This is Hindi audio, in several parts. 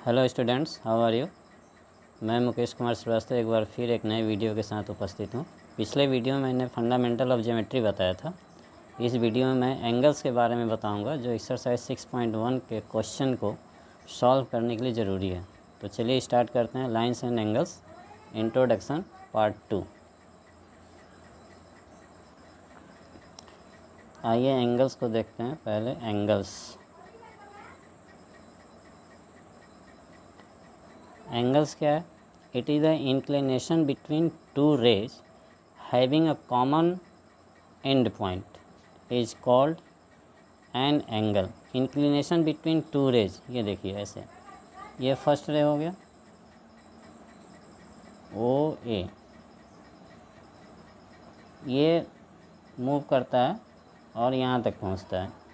Hello students, how are you. मैं मुकेश कुमार श्रीवास्तव एक बार फिर एक नए वीडियो के साथ उपस्थित हूँ। पिछले वीडियो में मैंने फंडामेंटल ऑफ ज्योमेट्री बताया था। इस वीडियो में मैं एंगल्स के बारे में बताऊंगा जो एक्सरसाइज 6.1 के क्वेश्चन को सॉल्व करने के लिए ज़रूरी है। तो चलिए स्टार्ट करते हैं। Lines and angles introduction part 2। आइए एंगल्स को देखते हैं। पहले एंगल्स क्या है? It is the inclination between two rays having a common end point is called an angle. Inclination between two rays, ये देखिए ऐसे, ये फर्स्ट रे हो गया ओ ए, ये मूव करता है और यहाँ तक पहुँचता है।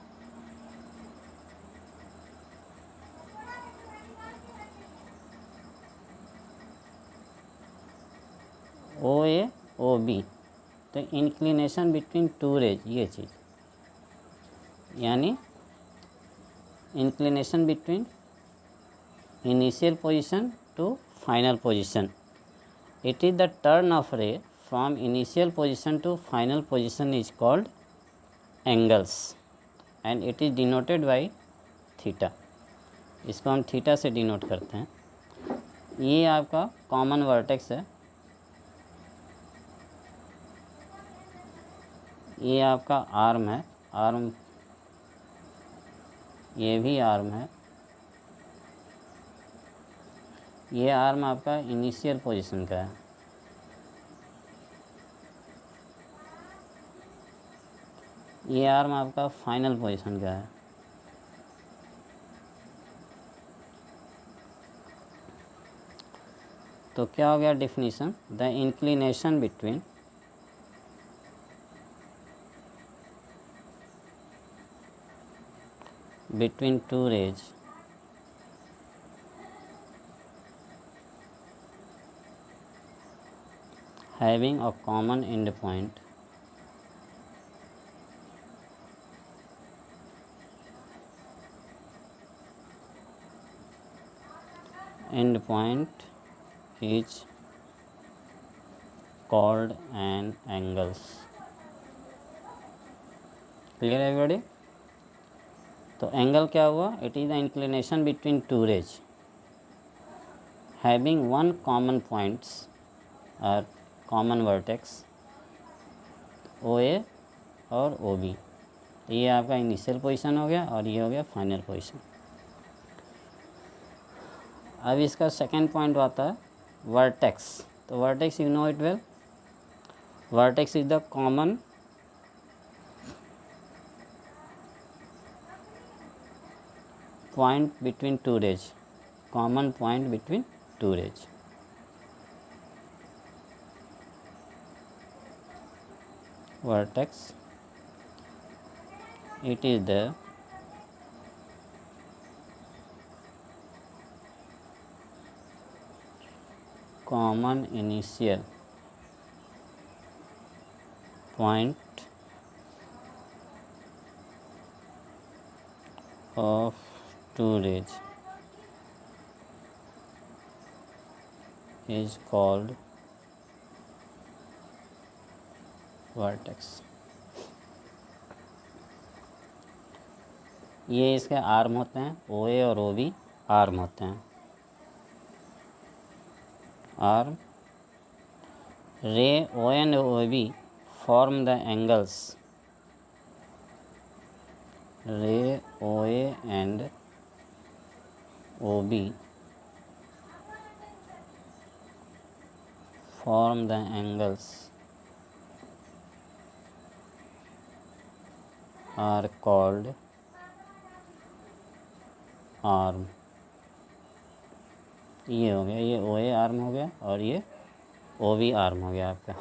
ओ ए ओ बी, तो इंक्लिनेशन बिटवीन टू रेज, ये चीज़ यानी inclination between initial position to final position. It is the turn of ray from initial position to final position is called angles and it is denoted by theta। इसको हम थीटा से डिनोट करते हैं। ये आपका कॉमन वर्टेक्स है, ये आपका आर्म है, आर्म, ये भी आर्म है, ये आर्म आपका इनिशियल पोजीशन का है, ये आर्म आपका फाइनल पोजीशन का है। तो क्या हो गया definition? The inclination between two rays having a common end point is called an angles। Clear है एवरीबॉडी? तो एंगल क्या हुआ? It is the inclination between two rays having one common points और कॉमन वर्टेक्स ओ ए और ओ बी। ये आपका इनिशियल पोजीशन हो गया और ये हो गया फाइनल पोजीशन। अब इसका सेकेंड पॉइंट आता है वर्टेक्स। तो vertex you know it well, vertex is the common point between two rays, common point between two rays. Vertex, it is the common initial point of two rays is called vertex. ये इसके आर्म होते हैं, ओ ए और ओ बी आर्म होते हैं। Arm ray O and O B form the angles, ray O A and O B form the angles are called arm। ये हो गया, ये ओ ए आर्म हो गया और ये ओ बी आर्म हो गया आपका।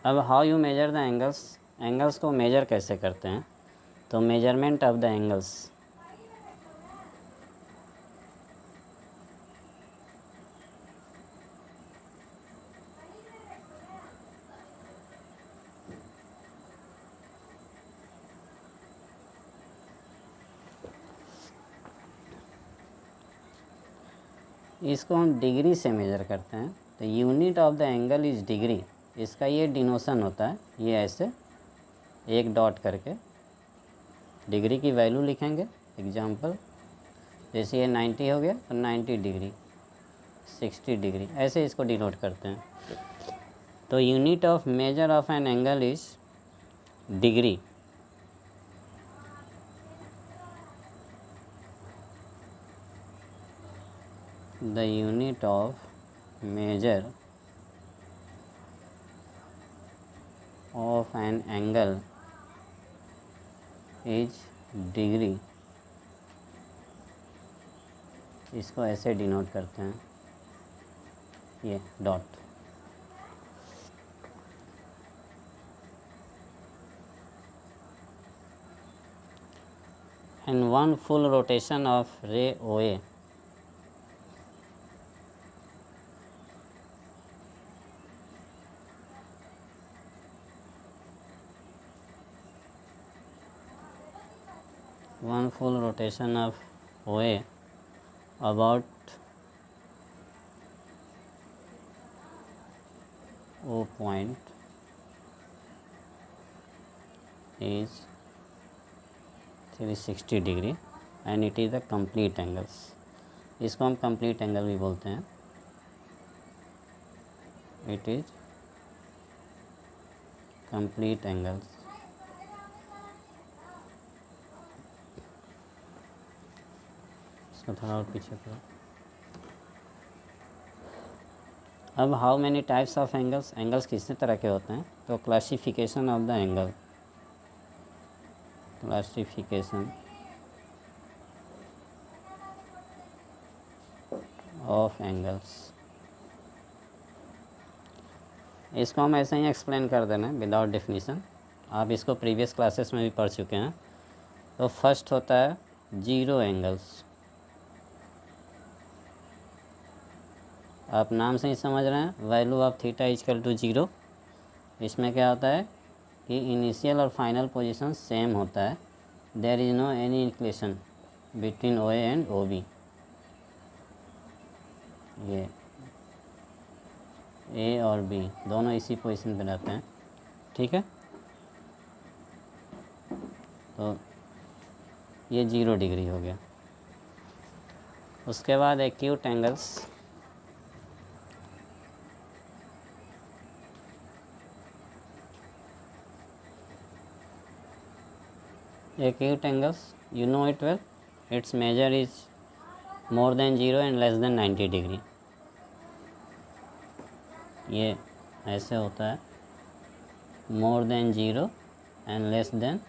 अब how you measure the angles, angles को मेजर कैसे करते हैं? तो मेजरमेंट ऑफ द एंगल्स, इसको हम डिग्री से मेज़र करते हैं, तो unit of the angle is degree. इसका ये डिनोशन होता है, ये ऐसे एक डॉट करके डिग्री की वैल्यू लिखेंगे। एग्जांपल जैसे ये 90 हो गया तो 90 डिग्री, 60 डिग्री, ऐसे इसको डिनोट करते हैं। तो unit of measure of an angle is degree. The unit of measure of an angle is degree। इसको ऐसे डिनोट करते हैं, ये dot. and one full rotation of ray OA one full rotation of OA about O point is 360 degree and it is the complete angles। इसको हम complete angle भी बोलते हैं। it is complete angles। इसको थोड़ा और पीछे करो। अब how many types of angles, angles कितने तरह के होते हैं? तो classification of the angle, classification of angles, इसको हम ऐसे ही एक्सप्लेन कर देना विदाउट डेफिनेशन। आप इसको प्रीवियस क्लासेस में भी पढ़ चुके हैं। तो फर्स्ट होता है जीरो एंगल्स। आप नाम से ही समझ रहे हैं, value of theta is equal to zero. इसमें क्या होता है कि इनिशियल और फाइनल पोजीशन सेम होता है। There is no any equation between O A and O B. ये ए और बी दोनों इसी पोजीशन पे रहते हैं, ठीक है। तो ये 0 डिग्री हो गया। उसके बाद acute angles, acute angles you know it well, its measure is more than 0 and less than 90 degree. ये ऐसे होता है, more than 0 and less than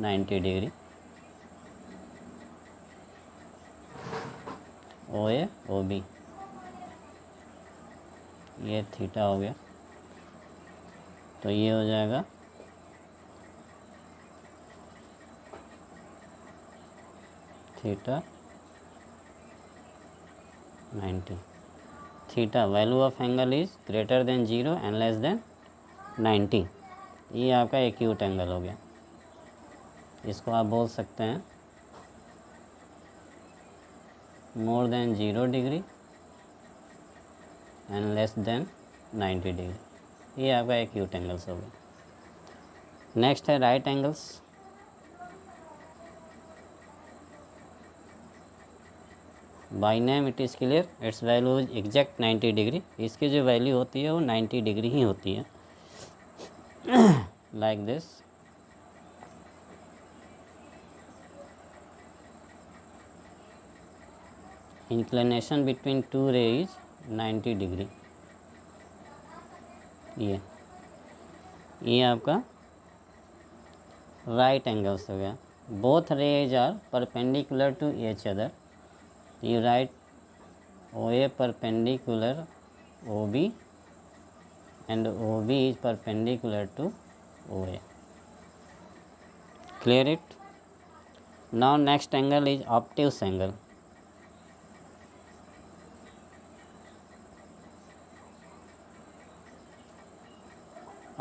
90 degree. O A O B, ये थीटा हो गया, तो ये हो जाएगा theta 90। Theta value of angle is greater than 0 and less than 90। ये आपका एक्यूट एंगल हो गया। इसको आप बोल सकते हैं more than 0 degree and less than 90 degree. ये आपका एक्यूट एंगल्स हो गया। नेक्स्ट है right angles. By name it is clear, it's value is exact 90 degree. इसकी जो वैल्यू होती है वो 90 डिग्री ही होती है, like this. Inclination between two ray is 90 degree. ये आपका राइट एंगल्स हो गया। Both rays are perpendicular to each other. You write OA perpendicular OB and OB is perpendicular to OA. Clear it? Now next angle is obtuse angle.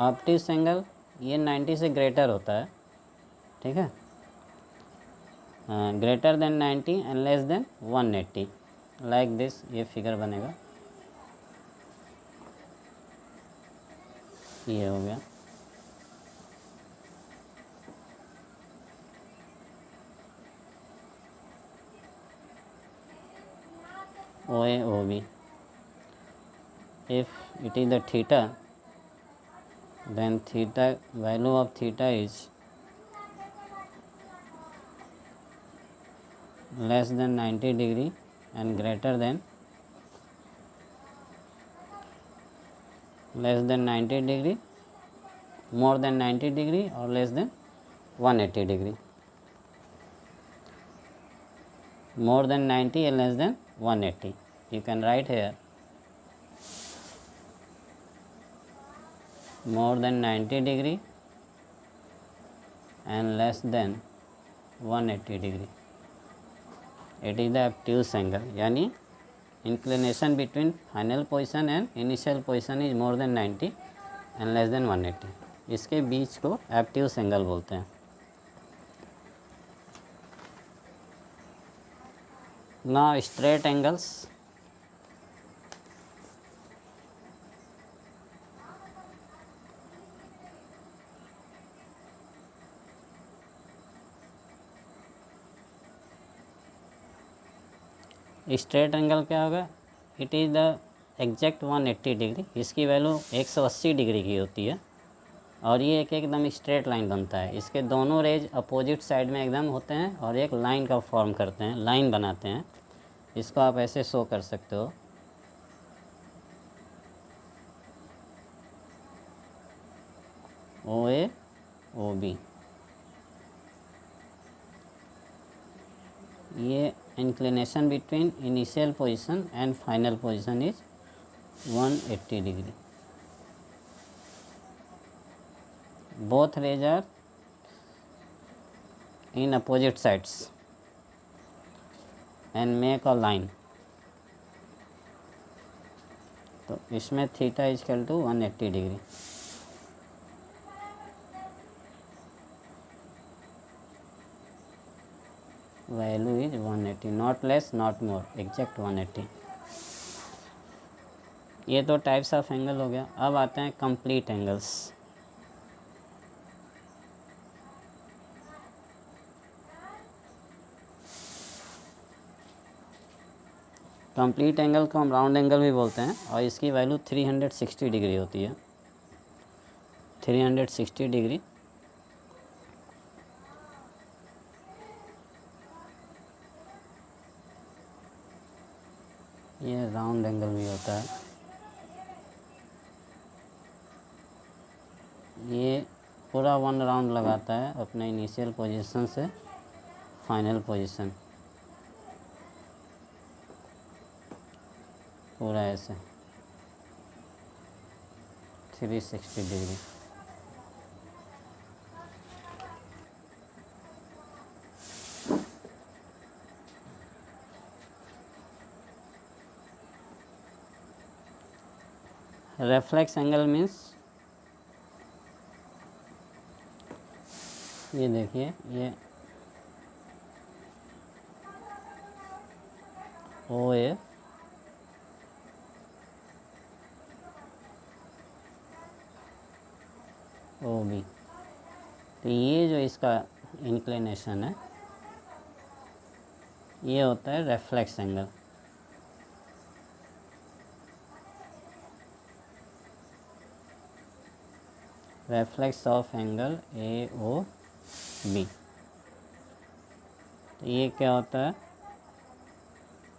obtuse angle ये 90 से ग्रेटर होता है, ठीक है, greater than 90 and less than 180। Like this, ये फिगर बनेगा, ये हो गया। O A O B, if it is the theta, then theta value of theta is less than 90 degree and greater than 90 degree, more than 90 degree or less than 180 degree, more than 90 and less than 180. You can write here more than 90 degree and less than 180 degree. It is the obtuse angle, यानी inclination between final position and initial position is more than 90 and less than 180. इसके बीच को obtuse angle बोलते हैं। Now straight angles, straight angle क्या होगा, it is the exact 180 degree, इसकी वैल्यू 180 डिग्री की होती है और ये एक एकदम स्ट्रेट लाइन बनता है। इसके दोनों रेज अपोजिट साइड में एकदम होते हैं और एक लाइन का फॉर्म करते हैं, लाइन बनाते हैं। इसको आप ऐसे शो कर सकते हो, ओ ए ओ बी। ये inclination between initial position and final position is 180 degree. Both rays are in opposite sides and make a line. तो इसमें theta is equal to 180 degree. Value is 180, not less not more, exact 180। ये तो टाइप्स ऑफ एंगल हो गया। अब आते हैं कंप्लीट एंगल्स। कंप्लीट एंगल को हम राउंड एंगल भी बोलते हैं और इसकी वैल्यू 360 डिग्री होती है। 360 डिग्री ये राउंड एंगल भी होता है। ये पूरा 1 राउंड लगाता है अपने इनिशियल पोजीशन से फाइनल पोजीशन, पूरा ऐसे 360 डिग्री। रेफ्लेक्स एंगल मीन्स ये देखिए, ये ओ ए ओ बी, तो ये जो इसका इंक्लिनेशन है ये होता है reflex angle. Reflex of angle A O B, तो ये क्या होता है,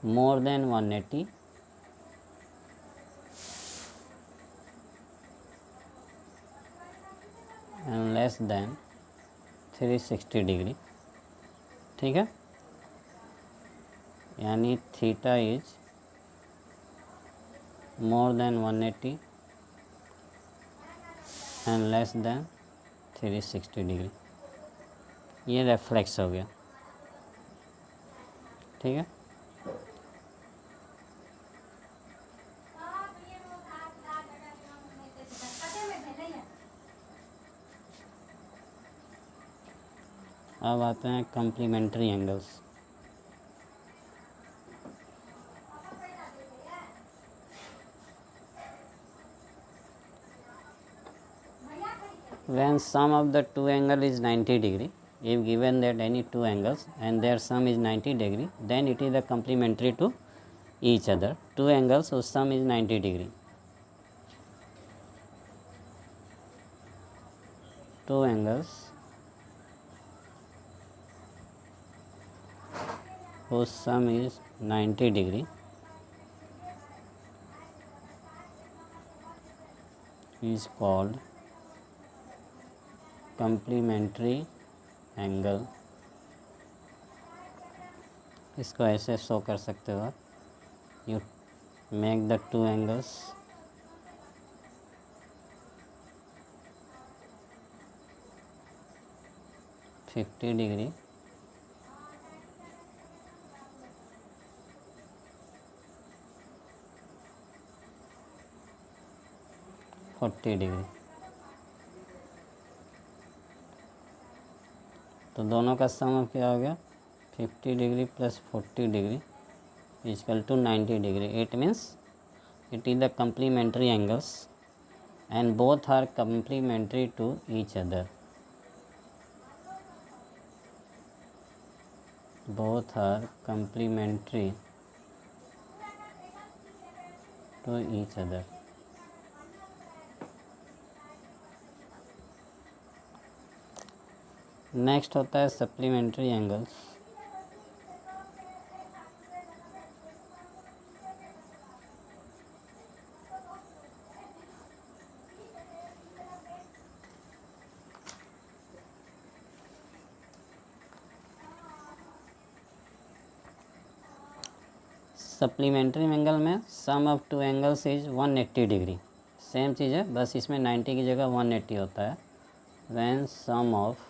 more than 180 and less than 360 degree. ठीक है, यानी theta is more than 180 and less than 360 degree. ये रेफ्लेक्स हो गया। ठीक है, अब आते हैं complementary angles. when sum of the two angle is 90 degree, if given that any two angles and their sum is 90 degree, then it is the complementary to each other. Two angles whose sum is 90 degree. Two angles whose sum is 90 degree is called complementary angle. इसको ऐसे शो कर सकते हो आप. You make the two angles fifty degree forty degree. तो दोनों का सम अब क्या हो गया 50 degree plus 40 degree equal to 90 degree. It means it is the complementary angles and both are complementary to each other. Both are complementary to each other. Next होता है सप्लीमेंट्री एंगल्स. सप्लीमेंट्री एंगल में sum of two angles is 180 degree. Same चीज़ है, बस इसमें 90 की जगह 180 होता है. When sum of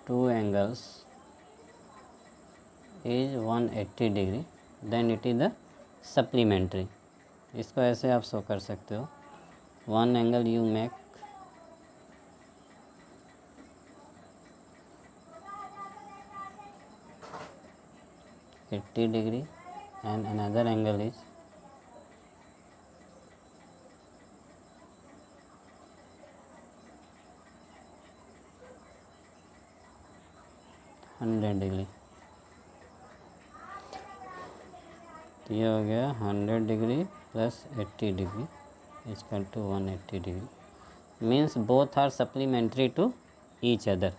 two angles is 180 degree then it is the supplementary. इसको ऐसे आप शो कर सकते हो. one angle you make 80 degree and another angle is 100 degree. तो ये हो गया 100 degree plus 80 degree equal to 180 degree. Means both are supplementary to each other.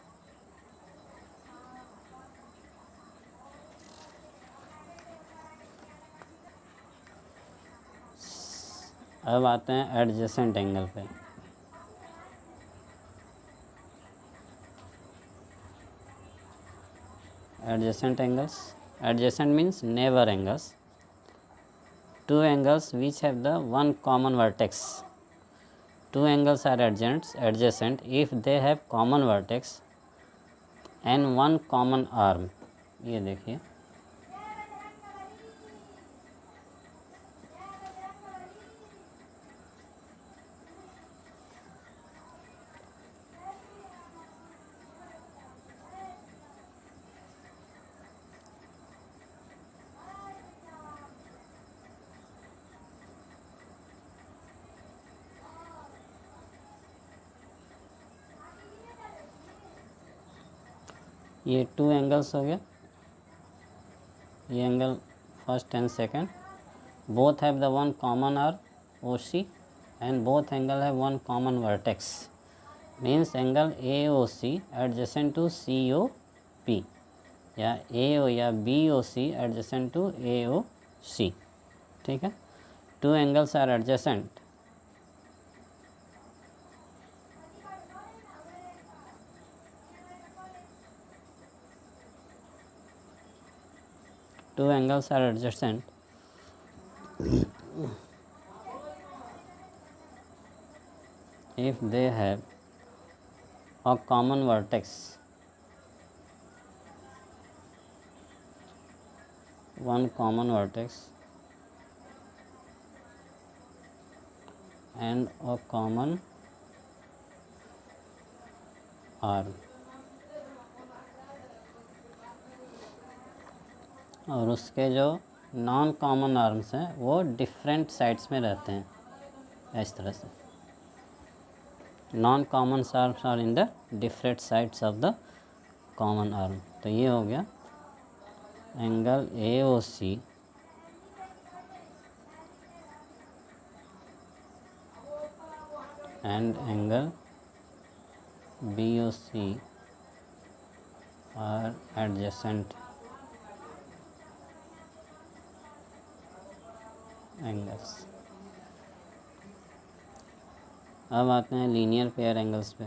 अब आते हैं एडजेसेंट एंगल पे. Adjacent angles. Adjacent means neighbor angles. Two angles which have the one common vertex. Two angles are adjacent if they have common vertex and one common arm. ये देखिए ये टू एंगल्स हो गया. ये angle first and second both have the one common R O C and both angle have one common vertex. Means angle A O C adjacent to C O P या ए ओ या B O C adjacent to A O C. ठीक है. Two angles are adjacent. Two angles are adjacent if they have a common vertex, one common vertex and a common arm. और उसके जो नॉन कॉमन आर्म्स हैं वो डिफरेंट साइड्स में रहते हैं इस तरह से. Non common arms are in the different sides of the common arm. तो ये हो गया angle AOC and angle BOC are adjacent angles। अब आते हैं लीनियर पेयर एंगल्स पे।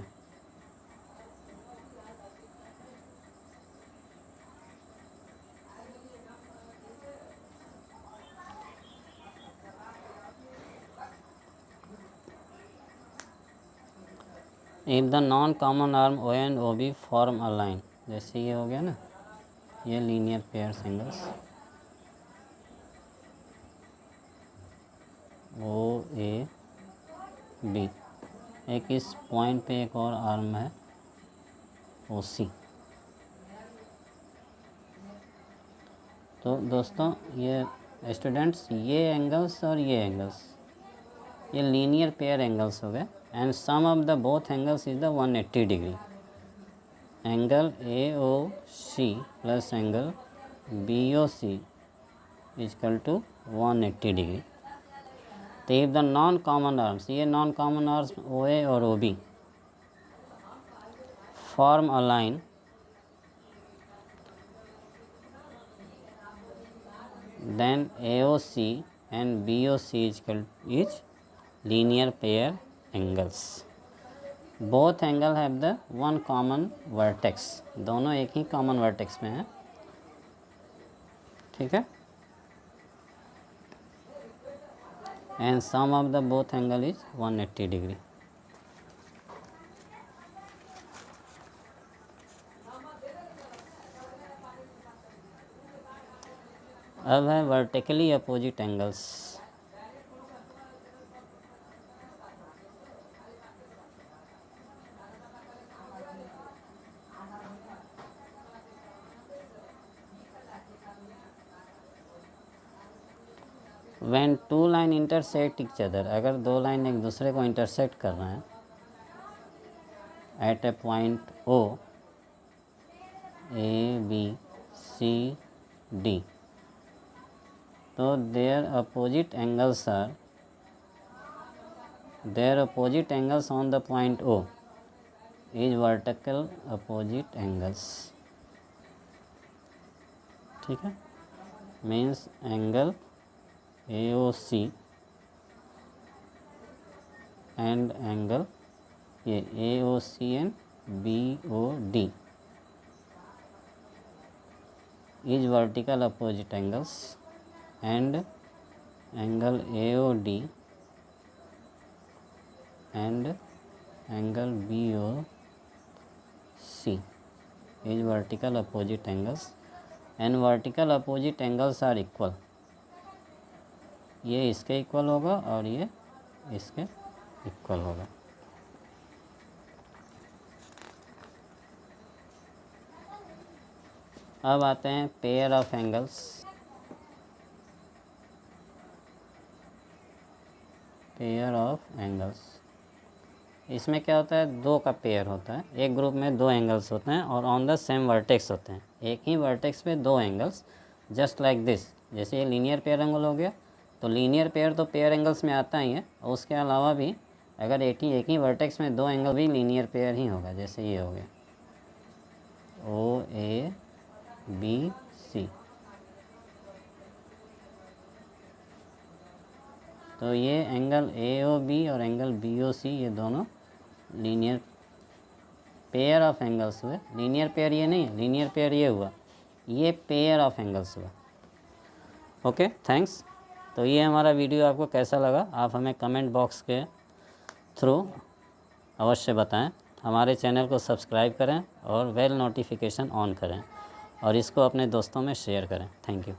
If the non common arm O and OB form a line, जैसे ये हो गया ना, ये लीनियर पेयर एंगल्स OAB, एक इस पॉइंट पे एक और आर्म है OC। तो दोस्तों ये स्टूडेंट्स, ये एंगल्स और ये एंगल्स ये लीनियर पेयर एंगल्स हो गए and sum of the both angles is the 180 degree. Angle AOC plus angle BOC is equal to 180 degree. तो if the non common arms, ये नॉन कॉमन आर्म्स OA और OB form a line, then AOC and BOC is linear pair angles। both angle have the one common vertex, दोनों एक ही common vertex में है, ठीक है। and sum of the both angle is 180 degree. अब है vertically opposite angles. When two line intersect each other, अगर दो लाइन एक दूसरे को इंटरसेक्ट कर रहे हैं एट ए पॉइंट O, ABCD, तो their opposite angles on the point O is vertical opposite angles, ठीक है। Means angle AOC and angle ये AOC and BOD is vertical opposite angles and angle AOD and angle BOC is vertical opposite angles and vertical opposite angles are equal। ये इसके इक्वल होगा और ये इसके इक्वल होगा। अब आते हैं pair of angles. Pair of angles, इसमें क्या होता है, दो का पेयर होता है। एक ग्रुप में दो एंगल्स होते हैं और ऑन द सेम वर्टेक्स होते हैं, एक ही वर्टेक्स पे दो एंगल्स, जस्ट लाइक दिस। जैसे ये लीनियर पेयर एंगल हो गया, तो लीनियर पेयर तो पेयर एंगल्स में आता ही है, और उसके अलावा भी अगर एक ही वर्टेक्स में दो एंगल भी लीनियर पेयर ही होगा। जैसे ये हो गया OABC, तो ये एंगल AOB और एंगल BOC ये दोनों लीनियर पेयर ऑफ एंगल्स हुए। लीनियर पेयर ये नहीं है, लीनियर पेयर ये हुआ, ये पेयर ऑफ एंगल्स हुआ। Okay, thanks. तो ये हमारा वीडियो आपको कैसा लगा, आप हमें कमेंट बॉक्स के थ्रू अवश्य बताएं। हमारे चैनल को सब्सक्राइब करें और बेल नोटिफिकेशन ऑन करें और इसको अपने दोस्तों में शेयर करें। Thank you.